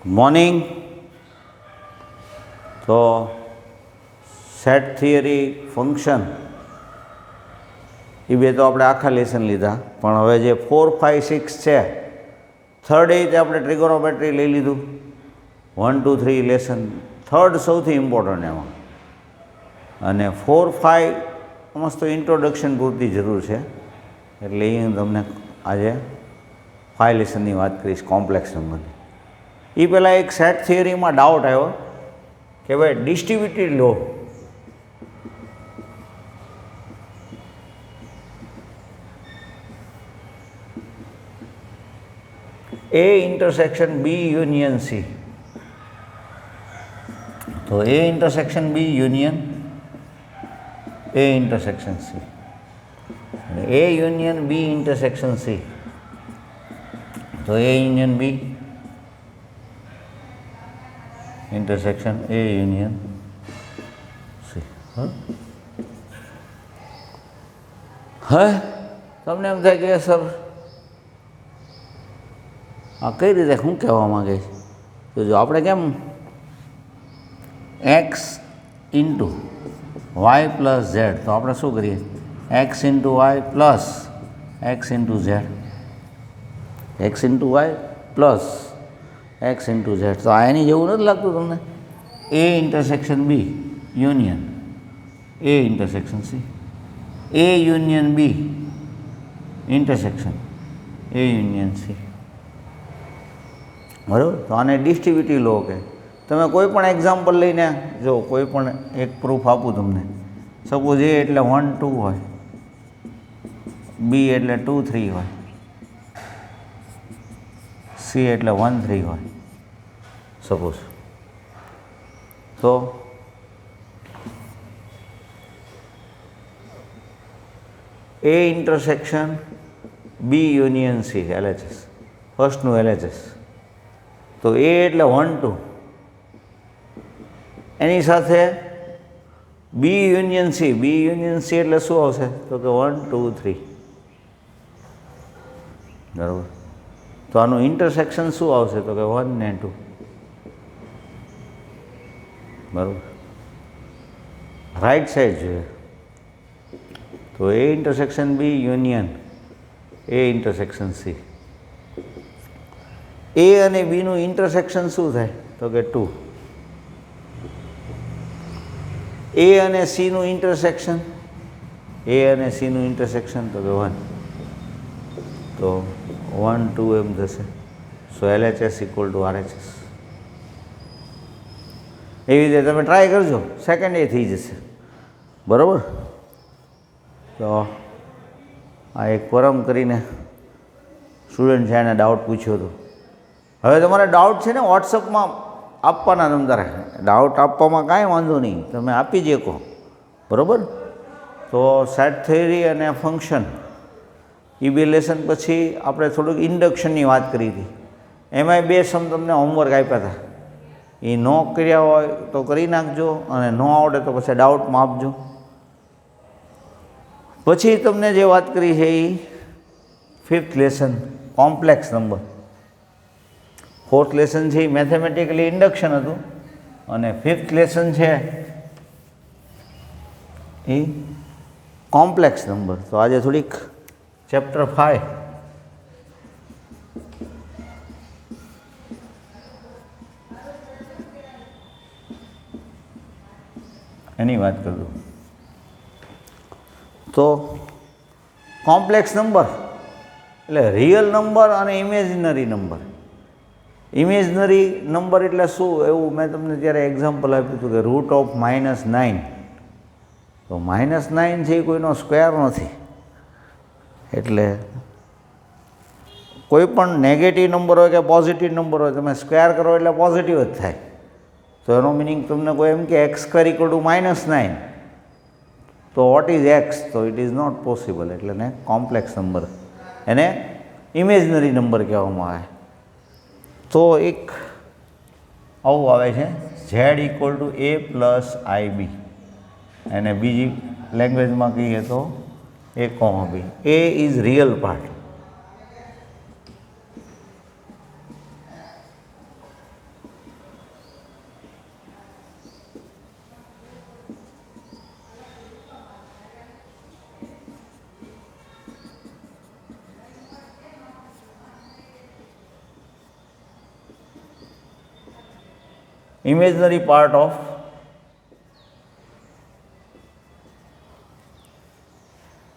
Morning. તો set theory function એ બે તો આપણે આખા લેસન લીધા, પણ હવે જે 4, 5, 6 છે, થર્ડ એ આપણે ટ્રિગોનોમેટ્રી લઈ લીધું. 1, 2, 3 લેસન થર્ડ સૌથી ઇમ્પોર્ટન્ટ એમાં, અને 4, 5 મસ્ત ઇન્ટ્રોડક્શન પૂરતી જરૂર છે. એટલે એ હું તમને આજે 5 લેસનની વાત કરીશ કોમ્પ્લેક્સ નંબરની. એ પહેલાં એક સેટ થિયરીમાં ડાઉટ આવ્યો કે ભાઈ distributed law A intersection B union C. તો A intersection B union A intersection C, A union B intersection C. તો A union B intersection A union C. હવે તમને એમ થાય કે સર આ કઈ રીતે શું કહેવા માગે છે? તો જો આપણે કેમ x into y plus z, તો આપણે શું કરીએ? x into y plus x into z, x into y plus x into z. તો આ એની જેવું નથી લાગતું તમને? A intersection B union A intersection C, A union B intersection A union C. બરાબર. તો આને ડિસ્ટ્રીબ્યુટિવ લો કે તમે કોઈ પણ એક્ઝામ્પલ લઈને જો કોઈ પણ એક પ્રૂફ આપું તમને. સપોઝ A એટલે 1, 2 હોય, B એટલે 2, 3 હોય, C એટલે 1, 3 હોય સપોઝ. તો A intersection B union C LHS, ફર્સ્ટનું LHS. તો A એટલે 1, 2, એની સાથે B union C, B union C એટલે શું આવશે? તો કે 1, 2, 3. બરાબર. તો આનું ઇન્ટરસેક્શન શું આવશે? તો કે 1 ને 2. બરાબર. રાઈટ સાઈડ જોઈએ તો A intersection B union A intersection C. A અને બીનું ઇન્ટરસેક્શન શું થાય? તો કે 2. A અને Cનું ઇન્ટરસેક્શન, A અને Cનું ઇન્ટરસેક્શન તો કે 1. તો 1, 2 એમ થશે. સો LHS ઇક્વલ ટુ RHS. એવી રીતે તમે ટ્રાય કરજો, સેકન્ડ એ થઈ જશે. બરાબર. તો આ એક પરમ કરીને સ્ટુડન્ટ છે, એને ડાઉટ પૂછ્યો હતો. હવે તમારે ડાઉટ છે ને વોટ્સઅપમાં આપવાના. તમારે ડાઉટ આપવામાં કાંઈ વાંધો નહીં, તમે આપી જ શકો. બરાબર. તો સેટ થિયરી અને ફંક્શન એ બે લેસન પછી આપણે થોડુંક ઇન્ડક્શનની વાત કરી હતી. એમાંય 2 સમ તમને હોમવર્ક આપ્યા હતા. એ ન કર્યા હોય તો કરી નાખજો, અને ન આવડે તો પછી ડાઉટમાં આપજો. પછી તમને જે વાત કરી છે એ 5th lesson complex number. 4th lesson છે એ મેથેમેટિકલી ઇન્ડક્શન હતું, અને 5th લેસન છે એ કોમ્પ્લેક્સ નંબર. તો આજે થોડીક ચેપ્ટર 5 એની વાત કરું. તો કોમ્પ્લેક્સ નંબર એટલે રિયલ નંબર અને ઇમેજનરી નંબર. ઇમેજનરી નંબર એટલે શું? એવું મેં તમને ત્યારે એક્ઝામ્પલ આપ્યું હતું કે √9. તો -9 છે એ કોઈનો સ્ક્વેર નથી. એટલે કોઈ પણ નેગેટિવ નંબર હોય કે પોઝિટિવ નંબર હોય, તમે સ્ક્વેર કરો એટલે પોઝિટિવ જ થાય. તો એનો મિનિંગ તમને કોઈ એમ કે x² = -9, તો વોટ ઇઝ x? તો ઇટ ઇઝ નોટ પોસિબલ. એટલે એને કોમ્પ્લેક્સ નંબર, એને ઇમેજનરી નંબર કહેવામાં આવે. તો એક આવું આવે છે z = a + ib, અને બીજી લેંગ્વેજમાં કહીએ તો a, b. A is real part, imaginary part of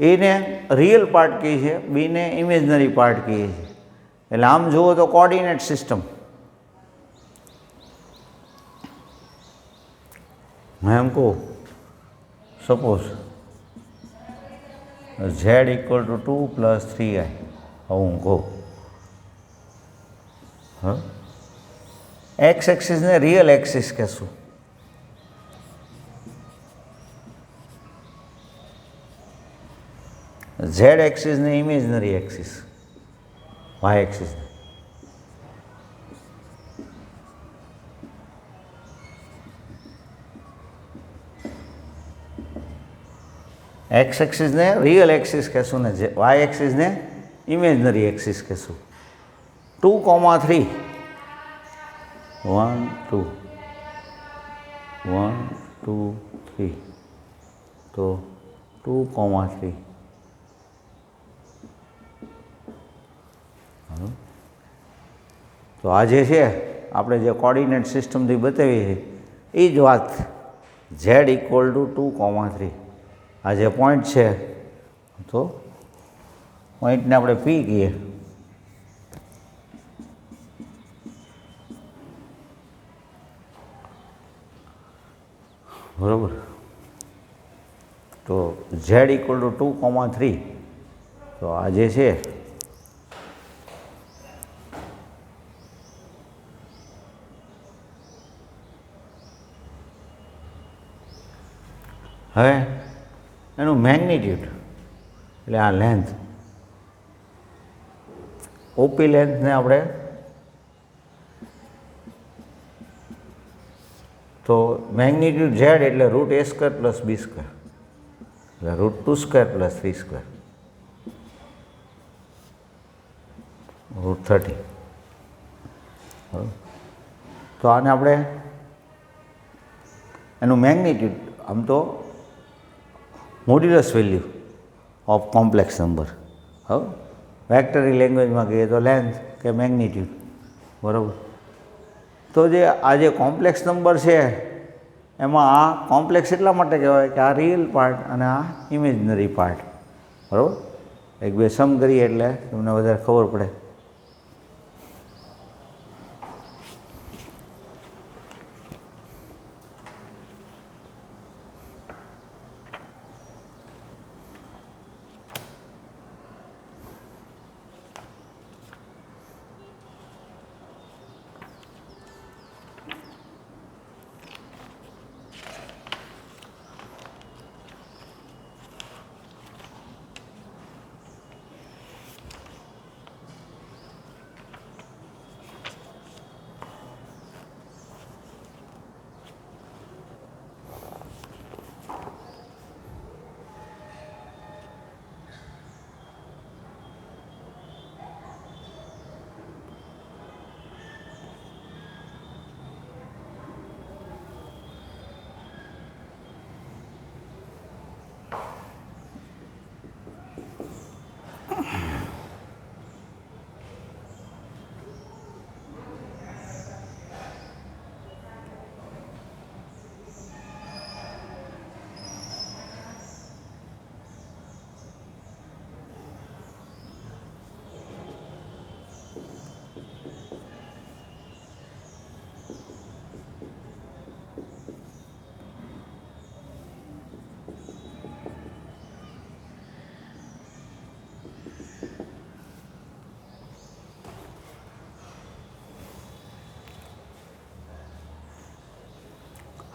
એને રિયલ પાર્ટ કહીએ છીએ, બીને ઇમેજનરી પાર્ટ કહીએ છીએ. એટલે આમ જુઓ તો કોઓર્ડિનેટ સિસ્ટમ. હું એમ કહું, suppose z equal to 2 plus 3i, હું કહું એક્સ એક્સિસને રિયલ એક્સિસ કહેશું, ઝેડ એક્સિસને ઇમેજનરી એક્સિસ, વાય એક્સિસને. એક્સ એક્સિસને રિયલ એક્સિસ કહેશું ને વાય એક્સિસને ઇમેજનરી એક્સિસ કહેશું. 2,3 1 2 1 2 3 તો 2,3 તો આ જે છે આપણે જે કોઓર્ડિનેટ સિસ્ટમથી બતાવી છે એ જ વાત z ઇક્વલ ટુ 2,3. આ જે પોઈન્ટ છે તો પોઈન્ટને આપણે પી કહીએ. બરાબર. તો z ઇક્વલ ટુ 2,3 તો આ જે છે હવે એનું મેગ્નિટ્યુડ એટલે આ લેન્થ, ઓપી લેન્થને આપણે તો મેગ્નિટ્યુડ ઝેડ એટલે √a² પ્લસ b² એટલે √2² પ્લસ 3² √30. તો આને આપણે એનું મેગ્નિટ્યુડ આમ તો modulus value of complex number, હવે વેક્ટરી લેંગ્વેજમાં કહીએ તો લેન્થ કે મેગ્નિટ્યુડ. બરાબર. તો જે આ જે કોમ્પ્લેક્સ નંબર છે એમાં આ કોમ્પ્લેક્સ એટલા માટે કહેવાય કે આ રિયલ પાર્ટ અને આ ઇમેજનરી પાર્ટ. બરાબર. એક બે સમ કરીએ એટલે તમને વધારે ખબર પડે.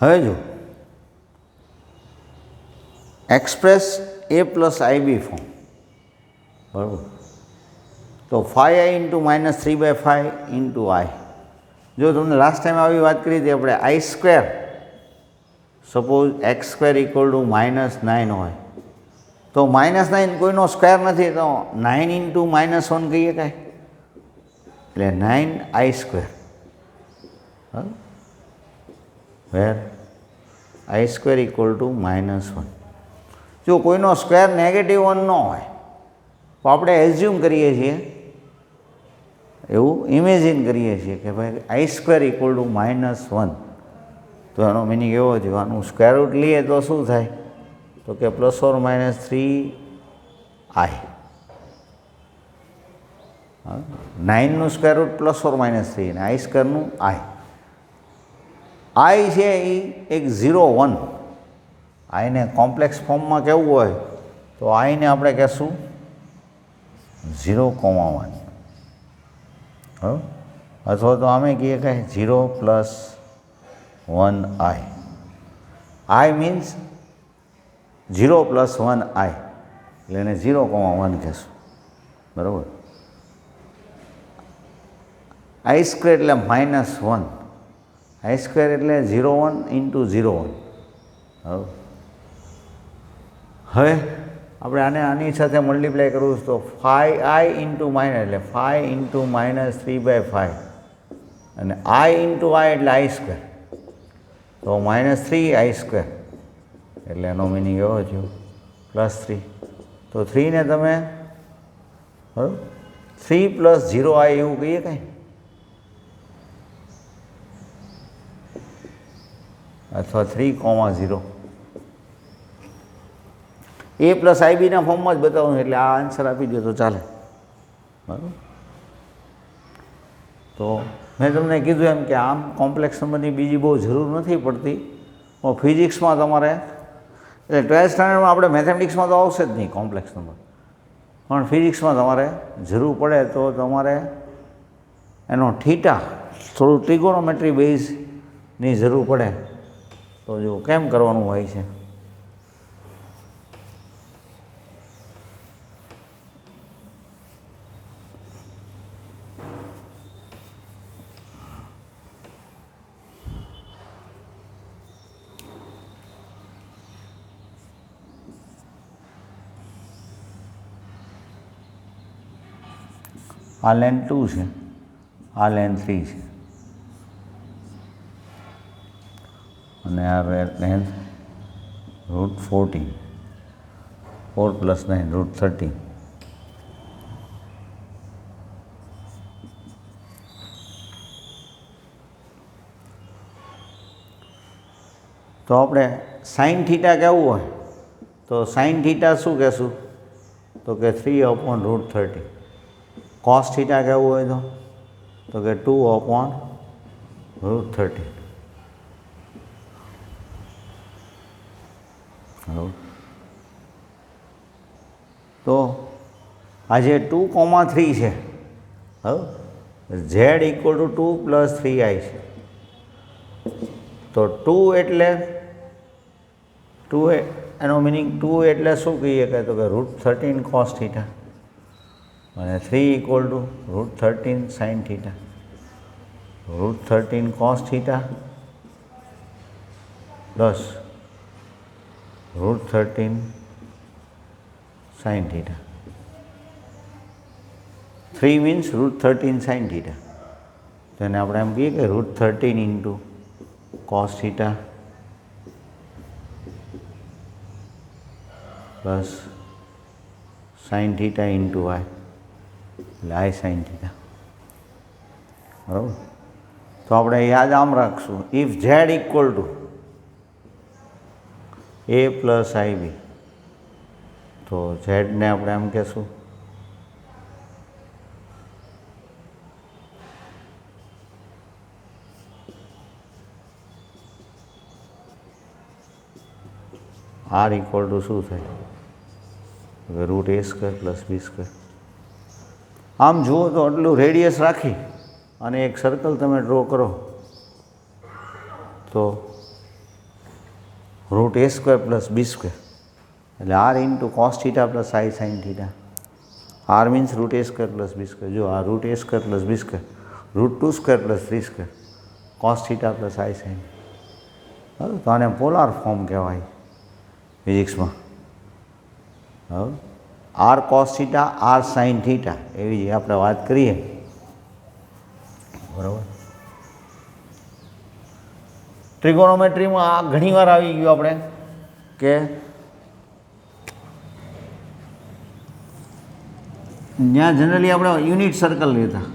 હવે જો express a plus IB form, બરાબર. તો 5i ઇન્ટુ -3/5 ઇન્ટુ i. જો તમને લાસ્ટ ટાઈમ આવી વાત કરી હતી આપણે i², suppose x² equal to -9 હોય તો -9 કોઈનો સ્ક્વેર નથી તો 9 ઇન્ટુ -1 કહીએ કાંઈ, એટલે 9i². Where i² equal to -1. જો કોઈનો સ્ક્વેર નેગેટિવ 1 ન હોય તો આપણે એઝ્યુમ કરીએ છીએ, એવું ઇમેજિન કરીએ છીએ કે ભાઈ i² ઇક્વલ ટુ -1 તો એનો મિનિંગ એવો થયો, આનું સ્ક્વેર રૂટ લઈએ તો શું થાય, તો કે ±3i. 9નું સ્ક્વેર રૂટ +or -3 અને i સ્ક્વેરનું i છે એ એક 0 1, આઈને કોમ્પ્લેક્સ ફોર્મમાં કેવું હોય તો આઈને આપણે કહેશું 0,1, અથવા તો અમે કહીએ કે 0 + 1i. i મીન્સ 0 + 1i, એટલે એને 0,1 કહેશું. બરાબર. i સ્ક્વેર એટલે -1, i સ્ક્વેર એટલે 0,1 × 0,1. હવે આપણે આને આની સાથે મલ્ટીપ્લાય કરવું છે તો 5i × એટલે 5 × -3/5 અને i × i એટલે i સ્ક્વેર, તો -3i², એટલે એનો મિનિંગ એવો થયો +3. તો 3ને તમે બરાબર 3 + 0i એવું કહીએ કાંઈ, અથવા 3,0. a + ib ના ફોર્મમાં જ બતાવું એટલે આ આન્સર આપી દો તો ચાલે. બરાબર. તો મેં તમને કીધું એમ કે આમ કોમ્પ્લેક્સ નંબરની બીજી બહુ જરૂર નથી પડતી, પણ ફિઝિક્સમાં તમારે એટલે 12th સ્ટાન્ડર્ડમાં આપણે મેથેમેટિક્સમાં તો આવશે જ નહીં કોમ્પ્લેક્સ નંબર, પણ ફિઝિક્સમાં તમારે જરૂર પડે તો તમારે એનો થીટા થોડું ટ્રિગોનોમેટ્રી બેઝની જરૂર પડે. તો જો કેમ કરવાનું હોય છે, આ લેન્થ 2 છે, આ લેન્થ 3 છે અને આ લેન્થ √14, 4 + 9 √13. તો આપણે સાઇન થીટા કેવું હોય તો સાઇન થીટા શું કહેશું, તો કે 3/√30. કોસ થીટા કેવું હોય તો કે 2/√30. તો આજે 2,3 છે, z = 2 + 3i છે. તો 2 એટલે એનો મિનિંગ 2 એટલે શું કહીએ કે તો કે √13 cos થીટા અને 3 = √13 sin theta. √13 cos theta plus √13 sin theta. 3 means √13 sin theta, તો એને આપણે એમ કહીએ કે √13 × cos theta plus sin theta × i, એટલે i sin થીટા. બરાબર. તો આપણે યાદ આમ રાખશું, ઇફ z = a + ib, તો ઝેડને આપણે એમ કહેશું r = શું થાય, √a² + b². આમ જુઓ તો આટલું રેડિયસ રાખી અને એક સર્કલ તમે ડ્રો કરો તો √a² + b², એટલે r × cos theta + i sin theta. r means √a² + b². જો આ √a² + b², √2² + 3², cos theta + i sin. બરાબર. તો આને પોલાર ફોર્મ કહેવાય ફિઝિક્સમાં. બરાબર. r cos theta, r sin theta એવી આપણે વાત કરીએ. બરાબર. ટ્રિગોનોમેટ્રીમાં આ ઘણીવાર આવી ગયું આપણે કે ત્યાં જનરલી આપણે યુનિટ સર્કલ લેતા,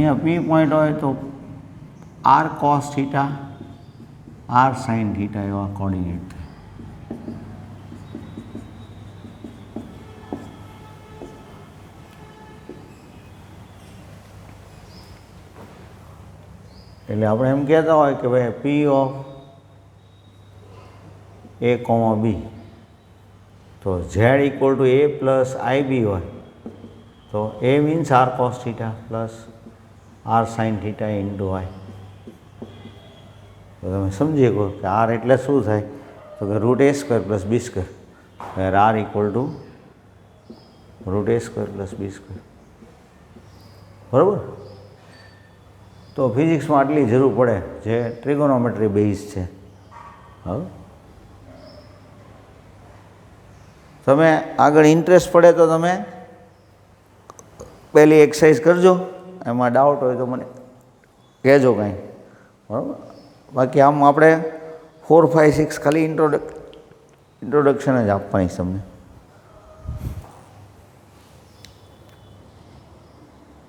અહીંયા પી પોઈન્ટ હોય તો r cos theta r sine theta એવા કોર્ડિનેટ થાય. એટલે આપણે એમ કહેતા હોય કે ભાઈ પી ઓફ એ કોમા બી તો z equal to a plus i b હોય તો એ means r cos theta plus r sine theta into i. તો તમે સમજી શકો કે આર એટલે શું થાય તો કે root a square plus b square where r equal to root a square plus b square. બરાબર. તો ફિઝિક્સમાં આટલી જરૂર પડે જે ટ્રિગોનોમેટ્રી બેઝ છે. હવે તમે આગળ ઇન્ટરેસ્ટ પડે તો તમે પહેલી એક્સરસાઇઝ કરજો, એમાં ડાઉટ હોય તો મને કહેજો કાંઈ. બરાબર. બાકી આમ આપણે 4, 5, 6 ખાલી ઇન્ટ્રોડક્શન જ આપવાની છે તમને.